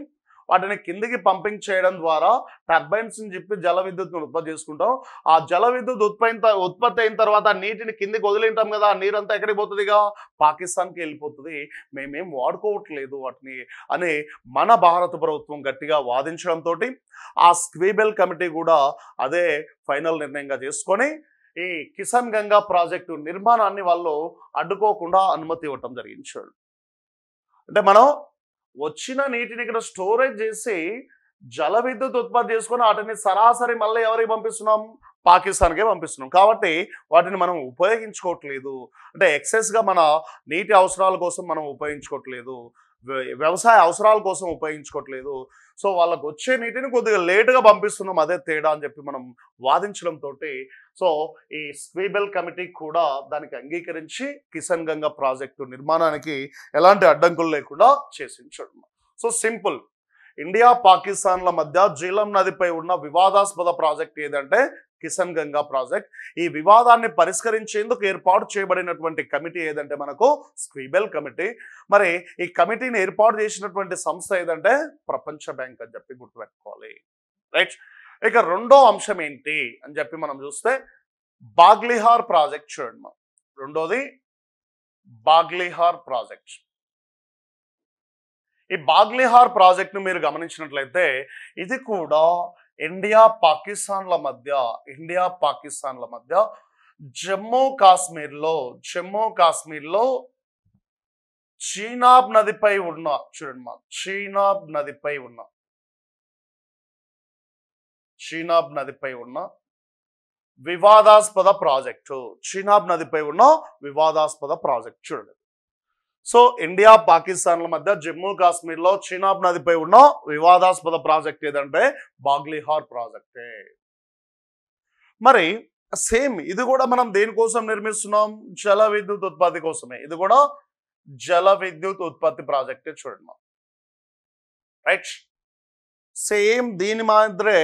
వాటిని కిందికి పంపింగ్ చేయడం ద్వారా టర్బైన్స్ చెప్పి జల విద్యుత్ను ఉత్పత్తి చేసుకుంటాం. ఆ జల విద్యుత్ ఉత్పత్తి అయిన తర్వాత నీటిని కిందికి వదిలింటాం కదా, ఆ నీరంతా ఎక్కడికి పోతుందిగా, పాకిస్తాన్కి వెళ్ళిపోతుంది. మేమేం వాడుకోవట్లేదు వాటిని అని మన భారత ప్రభుత్వం గట్టిగా వాదించడంతో ఆ స్క్వీబెల్ కమిటీ కూడా అదే ఫైనల్ నిర్ణయంగా చేసుకొని ఈ కిషన్ గంగా ప్రాజెక్టు నిర్మాణాన్ని వాళ్ళు అడ్డుకోకుండా అనుమతి ఇవ్వటం జరిగింది. అంటే మనం వచ్చిన నీటిని ఇక్కడ స్టోరేజ్ చేసి జల విద్యుత్ ఉత్పత్తి చేసుకొని వాటిని సరాసరి మళ్ళీ ఎవరికి పంపిస్తున్నాం, పాకిస్తాన్కే పంపిస్తున్నాం. కాబట్టి వాటిని మనం ఉపయోగించుకోవట్లేదు, అంటే ఎక్సెస్గా మన నీటి అవసరాల కోసం మనం ఉపయోగించుకోవట్లేదు, వ్యవసాయ అవసరాల కోసం ఉపయోగించుకోవట్లేదు. సో వాళ్ళకు వచ్చే నీటిని కొద్దిగా లేటుగా పంపిస్తున్నాం, అదే తేడా అని చెప్పి మనం వాదించడంతో సో ఈ స్క్వీబెల్ కమిటీ కూడా దానికి అంగీకరించి కిషన్ గంగా ప్రాజెక్టు నిర్మాణానికి ఎలాంటి అడ్డంకులు లేకుండా చేసించాడు. సో సింపుల్, ఇండియా పాకిస్తాన్ల మధ్య జీలం నదిపై ఉన్న వివాదాస్పద ప్రాజెక్ట్ ఏదంటే కిషన్ గంగా ప్రాజెక్ట్. ఈ వివాదాన్ని పరిష్కరించేందుకు ఏర్పాటు చేయబడినటువంటి కమిటీ ఏదంటే మనకు స్క్వీబెల్ కమిటీ. మరి ఈ కమిటీని ఏర్పాటు చేసినటువంటి సంస్థ ఏదంటే ప్రపంచ బ్యాంక్ అని చెప్పి గుర్తుపెట్టుకోవాలి. రైట్, ఇక రెండో అంశం ఏంటి అని చెప్పి మనం చూస్తే బాగ్లిహార్ ప్రాజెక్ట్ చూడండి. రెండోది బాగ్లిహార్ ప్రాజెక్ట్. ఈ బాగ్లిహార్ ప్రాజెక్ట్ను మీరు గమనించినట్లయితే ఇది కూడా ఇండియా పాకిస్తాన్ల మధ్య జమ్మూ కాశ్మీర్లో చీనాబ్ నదిపై ఉన్న చూడండి చీనాబ్ నదిపై ఉన్న వివాదాస్పద ప్రాజెక్టు చూడండి. సో ఇండియా పాకిస్తాన్ల మధ్య జమ్మూ కాశ్మీర్లో చీనాబ్ నదిపై ఉన్న వివాదాస్పద ప్రాజెక్ట్ ఏదంటే బాగ్లిహార్ ప్రాజెక్టే. మరి సేమ్ ఇది కూడా మనం దేనికోసం నిర్మిస్తున్నాం, జల విద్యుత్ ఉత్పత్తి కోసమే. ఇది కూడా జల విద్యుత్ ఉత్పత్తి ప్రాజెక్టే చూడండి. రైట్, సేమ్ దీని మాదిరే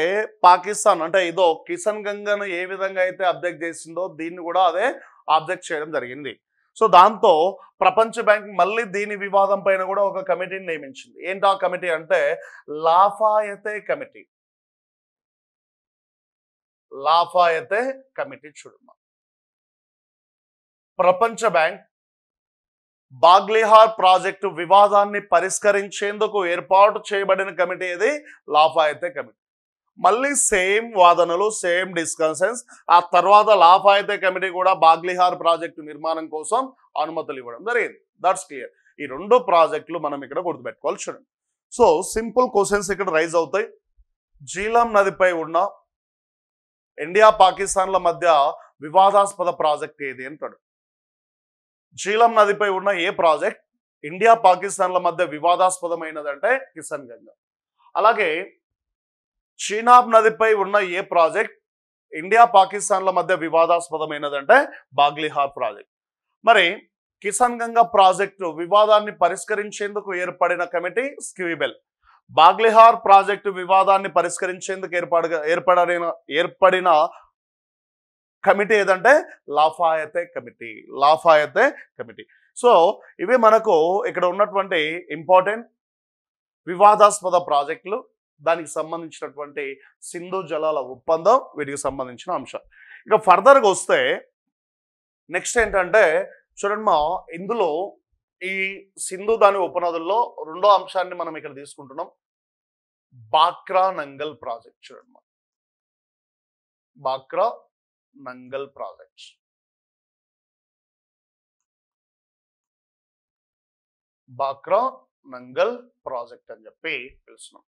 పాకిస్తాన్ అంటే ఇదో కిషన్ గంగాను ఏ విధంగా అయితే అబ్జెక్ట్ చేసిందో దీన్ని కూడా అదే ఆబ్జెక్ట్ చేయడం జరిగింది. సో దాంతో ప్రపంచ బ్యాంక్ మళ్ళీ దీని వివాదం పైన కూడా ఒక కమిటీని నియమించింది. ఏంటి ఆ కమిటీ అంటే లాఫాయతే కమిటీ చూడమ్మా. ప్రపంచ బ్యాంక్ బాగ్లిహార్ ప్రాజెక్టు వివాదాన్ని పరిష్కరించేందుకు ఏర్పాటు చేయబడిన కమిటీ ఇది లాఫాయతే కమిటీ. మళ్ళీ సేమ్ వాదనలు, సేమ్ డిస్కషన్స్. ఆ తర్వాత లాఫాయతే కమిటీ కూడా బాగ్లిహార్ ప్రాజెక్టు నిర్మాణం కోసం అనుమతులు ఇవ్వడం జరిగింది. That's clear. ఈ రెండు ప్రాజెక్టులు మనం ఇక్కడ గుర్తుపెట్టుకోవాలి. చూడండి, సో సింపుల్ క్వశ్చన్స్ ఇక్కడ రైజ్ అవుతాయి. జీలం నదిపై ఉన్న ఇండియా పాకిస్తాన్ల మధ్య వివాదాస్పద ప్రాజెక్ట్ ఏది అంటాడు. జీలం నదిపై ఉన్న ఏ ప్రాజెక్ట్ ఇండియా పాకిస్తాన్ల మధ్య వివాదాస్పదమైనదంటే కిషన్ గంగా. అలాగే చీనాబ్ నదిపై ఉన్న ఏ ప్రాజెక్ట్ ఇండియా పాకిస్తాన్ల మధ్య వివాదాస్పదమైనదంటే బాగ్లిహార్ ప్రాజెక్ట్. మరి కిషన్ గంగా ప్రాజెక్టు వివాదాన్ని పరిష్కరించేందుకు ఏర్పడిన కమిటీ స్క్వీబెల్. బాగ్లిహార్ ప్రాజెక్టు వివాదాన్ని పరిష్కరించేందుకు ఏర్పడిన కమిటీ ఏదంటే లాఫాయతే కమిటీ, లాఫాయతే కమిటీ. సో ఇవి మనకు ఇక్కడ ఉన్నటువంటి ఇంపార్టెంట్ వివాదాస్పద ప్రాజెక్టులు, దానికి సంబంధించినటువంటి సింధు జలాల ఒప్పందం, వీటికి సంబంధించిన అంశం. ఇక ఫర్దర్గా వస్తే నెక్స్ట్ ఏంటంటే చూడండి మా, ఇందులో ఈ సింధు దాని ఉపనదుల్లో రెండో అంశాన్ని మనం ఇక్కడ తీసుకుంటున్నాం, బాక్రా నంగల్ ప్రాజెక్ట్. చూడండి మా, బాక్రా నంగల్ ప్రాజెక్ట్. బాక్రా నంగల్ ప్రాజెక్ట్ అని చెప్పి పిలుస్తున్నాం.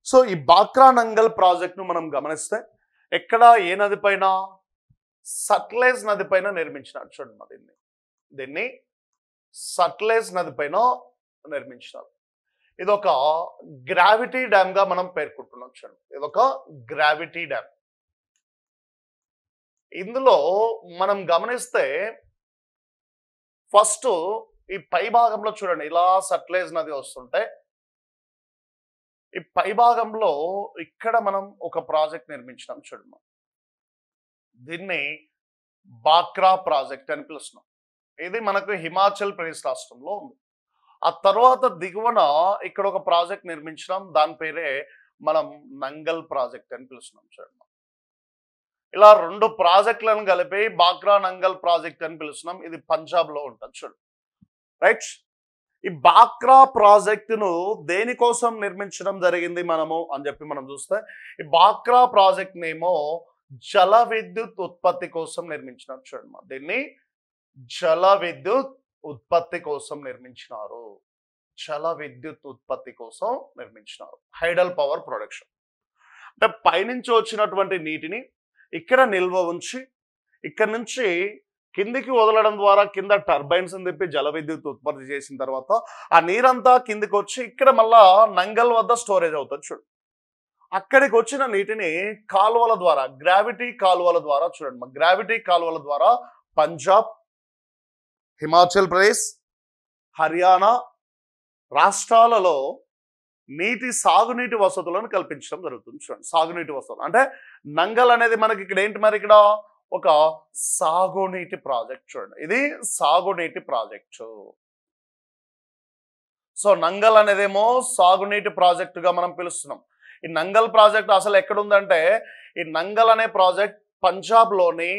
సో ఈ బాక్రా నంగల్ ప్రాజెక్ట్ ను మనం గమనిస్తే ఎక్కడ ఏ నది పైన, సట్లెజ్ నది పైన నిర్మించినారు. చూడండి దీన్ని సట్లెజ్ నది పైన నిర్మించినారు. ఇది ఒక గ్రావిటీ డ్యామ్ గా మనం పేర్కొంటున్నాం. చూడండి ఇది ఒక గ్రావిటీ డ్యామ్. ఇందులో మనం గమనిస్తే ఫస్ట్ ఈ పై భాగంలో చూడండి, ఇలా సట్లెజ్ నది వస్తుంటే ఈ పై భాగంలో ఇక్కడ మనం ఒక ప్రాజెక్ట్ నిర్మించినాం. చూడండి దీన్ని బాక్రా ప్రాజెక్ట్ అని పిలుస్తున్నాం. ఇది మనకు హిమాచల్ ప్రదేశ్ రాష్ట్రంలో ఉంది. ఆ తర్వాత దిగువన ఇక్కడ ఒక ప్రాజెక్ట్ నిర్మించినాం, దాని పేరే మనం నంగల్ ప్రాజెక్ట్ అని పిలుస్తున్నాం. చూడండి ఇలా రెండు ప్రాజెక్టులను కలిపి బాక్రా నంగల్ ప్రాజెక్ట్ అని పిలుస్తున్నాం. ఇది పంజాబ్ లో ఉంటుంది. చూడండి రైట్. ఈ బాక్రా ప్రాజెక్టును దేనికోసం నిర్మించడం జరిగింది మనము అని చెప్పి మనం చూస్తే, ఈ బాక్రా ప్రాజెక్ట్ నేమో జల విద్యుత్ ఉత్పత్తి కోసం నిర్మించినారు. చూడండి దీన్ని జల విద్యుత్ ఉత్పత్తి కోసం నిర్మించినారు. జల విద్యుత్ ఉత్పత్తి కోసం నిర్మించినారు. హైడల్ పవర్ ప్రొడక్షన్ అంటే పైనుంచి వచ్చినటువంటి నీటిని ఇక్కడ నిల్వ ఉంచి ఇక్కడ నుంచి కిందికి వదలడం ద్వారా కింద టర్బైన్స్ తిప్పి జల విద్యుత్ ఉత్పత్తి చేసిన తర్వాత ఆ నీరంతా కిందికి వచ్చి ఇక్కడ మళ్ళా నంగల్ వద్ద స్టోరేజ్ అవుతుంది. చూడు అక్కడికి వచ్చిన నీటిని కాలువల ద్వారా, గ్రావిటీ కాలువల ద్వారా, చూడండి గ్రావిటీ కాలువల ద్వారా పంజాబ్, హిమాచల్ ప్రదేశ్, హర్యానా రాష్ట్రాలలో సాగునీటి వసతులను కల్పించడం జరుగుతుంది. చూడండి సాగునీటి వసతులు అంటే నంగల్ అనేది మనకి ఇక్కడ ఏంటి, మరి ఇక్కడ ఒక సాగునీటి ప్రాజెక్ట్. చూడండి ఇది సాగునీటి ప్రాజెక్టు. సో నంగల్ అనేదేమో సాగునీటి ప్రాజెక్టుగా మనం పిలుస్తున్నాం. ఈ నంగల్ ప్రాజెక్ట్ అసలు ఎక్కడుందంటే, ఈ నంగల్ అనే ప్రాజెక్ట్ పంజాబ్ లోని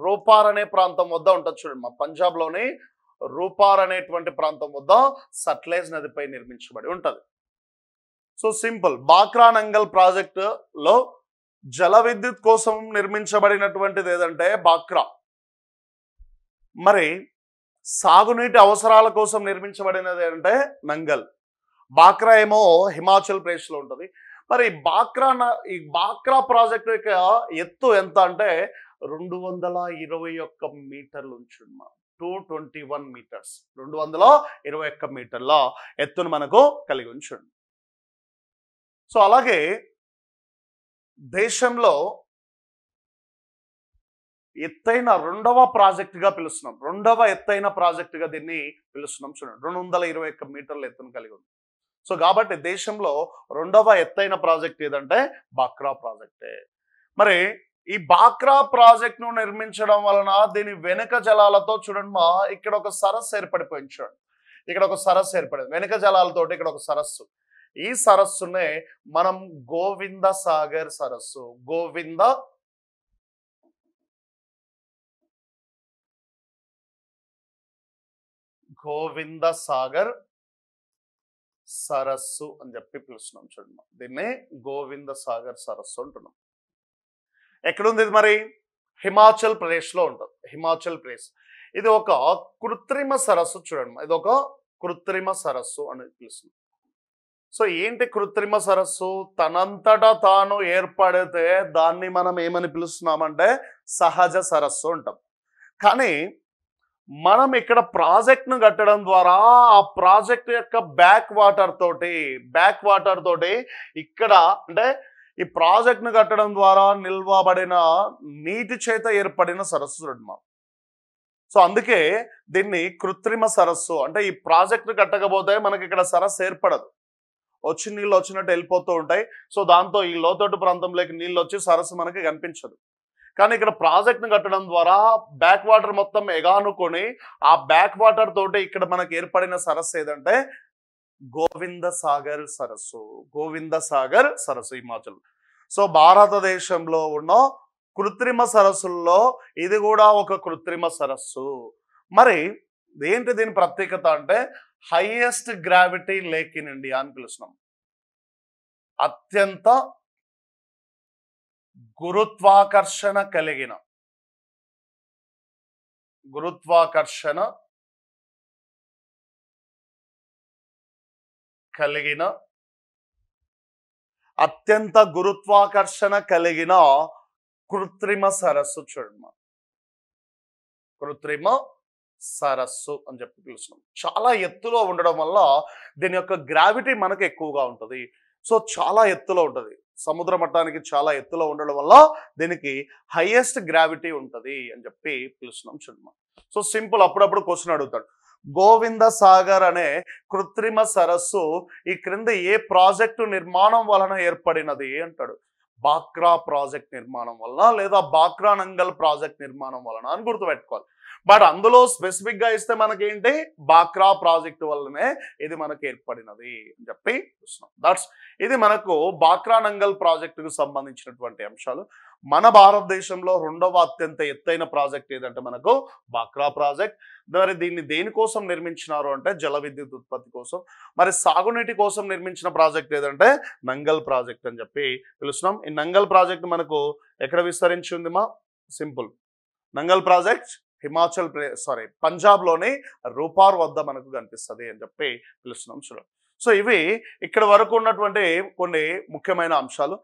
రూపార్ అనే ప్రాంతం వద్ద ఉంటుంది. చూడండి మా పంజాబ్ లోని రూపార్ అనేటువంటి ప్రాంతం వద్ద సట్లెజ్ నదిపై నిర్మించబడి ఉంటది. So simple, Bhakra Nangal project లో జల విద్యుత్ కోసం నిర్మించబడినటువంటిది ఏదంటే బాక్రా. మరి సాగునీటి అవసరాల కోసం నిర్మించబడినది ఏంటంటే నంగల్. బాక్రా ఏమో హిమాచల్ ప్రదేశ్ లో ఉంటుంది. మరి ఈ బాక్రా ప్రాజెక్ట్ యొక్క ఎత్తు ఎంత అంటే 221 మీటర్లు ఉంచుమా, 221 మీటర్స్, 221 మీటర్ల ఎత్తును మనకు కలిగి ఉంచండి. సో అలాగే దేశంలో ఎత్తైన రెండవ ప్రాజెక్టుగా పిలుస్తున్నాం, రెండవ ఎత్తైన ప్రాజెక్టుగా దీన్ని పిలుస్తున్నాం. చూడండి 221 మీటర్ల ఎత్తును కలిగి ఉంది. సో కాబట్టి దేశంలో రెండవ ఎత్తైన ప్రాజెక్ట్ ఏదంటే బాక్రా ప్రాజెక్టే. మరి ఈ బాక్రా ప్రాజెక్ట్ ను నిర్మించడం వలన దీని వెనుక జలాలతో చూడండి మా ఇక్కడ ఒక సరస్సు ఏర్పడిపోయింది. చూడండి ఇక్కడ ఒక సరస్సు ఏర్పడింది వెనుక జలాలతోటి. ఇక్కడ ఒక సరస్సు, ఈ సరస్సునే మనం గోవింద సాగర్ సరస్సు, గోవింద సాగర్ సరస్సు అని చెప్పి పిలుస్తున్నాం. చూడండి దీన్ని గోవింద సాగర్ సరస్సు అంటున్నాం. ఎక్కడుంది ఇది? మరి హిమాచల్ ప్రదేశ్ లో ఉంటుంది. హిమాచల్ ప్రదేశ్ ఇది ఒక కృత్రిమ సరస్సు. చూడండి ఇది ఒక కృత్రిమ సరస్సు అని పిలుస్తుంది. సో ఏంటి కృత్రిమ సరస్సు? తనంతటా తాను ఏర్పడితే దాన్ని మనం ఏమని పిలుస్తున్నామంటే సహజ సరస్సు అంటాం. కానీ మనం ఇక్కడ ప్రాజెక్ట్ ను కట్టడం ద్వారా ఆ ప్రాజెక్ట్ యొక్క బ్యాక్ వాటర్ తోటి ఇక్కడ అంటే ఈ ప్రాజెక్ట్ ను కట్టడం ద్వారా నిల్వబడిన నీటి చేత ఏర్పడిన సరస్సు చూడమ్మా. సో అందుకే దీన్ని కృత్రిమ సరస్సు అంటే ఈ ప్రాజెక్ట్ కట్టకపోతే మనకి ఇక్కడ సరస్సు ఏర్పడదు, వచ్చి నీళ్ళు వచ్చినట్టు వెళ్ళిపోతూ ఉంటాయి. సో దాంతో ఈ లోతట్టు ప్రాంతంలోకి నీళ్ళు వచ్చి సరస్సు మనకి కనిపించదు. కానీ ఇక్కడ ప్రాజెక్ట్ ను కట్టడం ద్వారా బ్యాక్ వాటర్ మొత్తం ఎగానుకొని ఆ బ్యాక్ వాటర్ తోటి ఇక్కడ మనకి ఏర్పడిన సరస్సు ఏదంటే గోవింద సాగర్ సరస్సు. గోవింద సాగర్ సరస్సు హిమాచల్. సో భారతదేశంలో ఉన్న కృత్రిమ సరస్సుల్లో ఇది కూడా ఒక కృత్రిమ సరస్సు. మరి ఏంటి దీని ప్రత్యేకత అంటే highest gravity lake in India అని పిలుస్తున్నాం. అత్యంత గురుత్వాకర్షణ కలిగిన అత్యంత గురుత్వాకర్షణ కలిగిన కృత్రిమ సరస్సు. చూడండి, కృత్రిమ సరస్సు అని చెప్పి పిలుస్తున్నాం. చాలా ఎత్తులో ఉండడం వల్ల దీని యొక్క గ్రావిటీ మనకు ఎక్కువగా ఉంటుంది. సో చాలా ఎత్తులో ఉంటుంది, సముద్ర మట్టానికి చాలా ఎత్తులో ఉండడం వల్ల దీనికి హైయెస్ట్ గ్రావిటీ ఉంటుంది అని చెప్పి పిలుస్తున్నాం. చూడమ్మా, సో సింపుల్. అప్పుడప్పుడు క్వశ్చన్ అడుగుతాడు, గోవింద సాగర్ అనే కృత్రిమ సరస్సు ఈ క్రింద ఏ ప్రాజెక్టు నిర్మాణం వలన ఏర్పడినది అంటాడు. బాక్రా ప్రాజెక్ట్ నిర్మాణం వలన లేదా బాక్రా నంగల్ ప్రాజెక్ట్ నిర్మాణం వలన అని గుర్తుపెట్టుకోవాలి. బట్ అందులో స్పెసిఫిక్ గా ఇస్తే మనకేంటి, బాక్రా ప్రాజెక్ట్ వల్లనే ఇది మనకు ఏర్పడినది అని చెప్పి చూస్తున్నాం. దట్స్ ఇది మనకు బాక్రా నంగల్ ప్రాజెక్టుకు సంబంధించినటువంటి అంశాలు. మన భారతదేశంలో రెండవ అత్యంత ఎత్తైన ప్రాజెక్ట్ ఏదంటే మనకు బాక్రా ప్రాజెక్ట్. మరి దీన్ని దేనికోసం నిర్మించినారు అంటే జల విద్యుత్ ఉత్పత్తి కోసం. మరి సాగునీటి కోసం నిర్మించిన ప్రాజెక్ట్ ఏదంటే నంగల్ ప్రాజెక్ట్ అని చెప్పి పిలుస్తున్నాం. ఈ నంగల్ ప్రాజెక్ట్ మనకు ఎక్కడ విస్తరించి ఉంది మా? సింపుల్, నంగల్ ప్రాజెక్ట్ హిమాచల్ పంజాబ్ లోని రూపార్ వద్ద మనకు కనిపిస్తుంది అని చెప్పి పిలుస్తున్నాం. చూడండి, సో ఇవి ఇక్కడ వరకు ఉన్నటువంటి కొన్ని ముఖ్యమైన అంశాలు.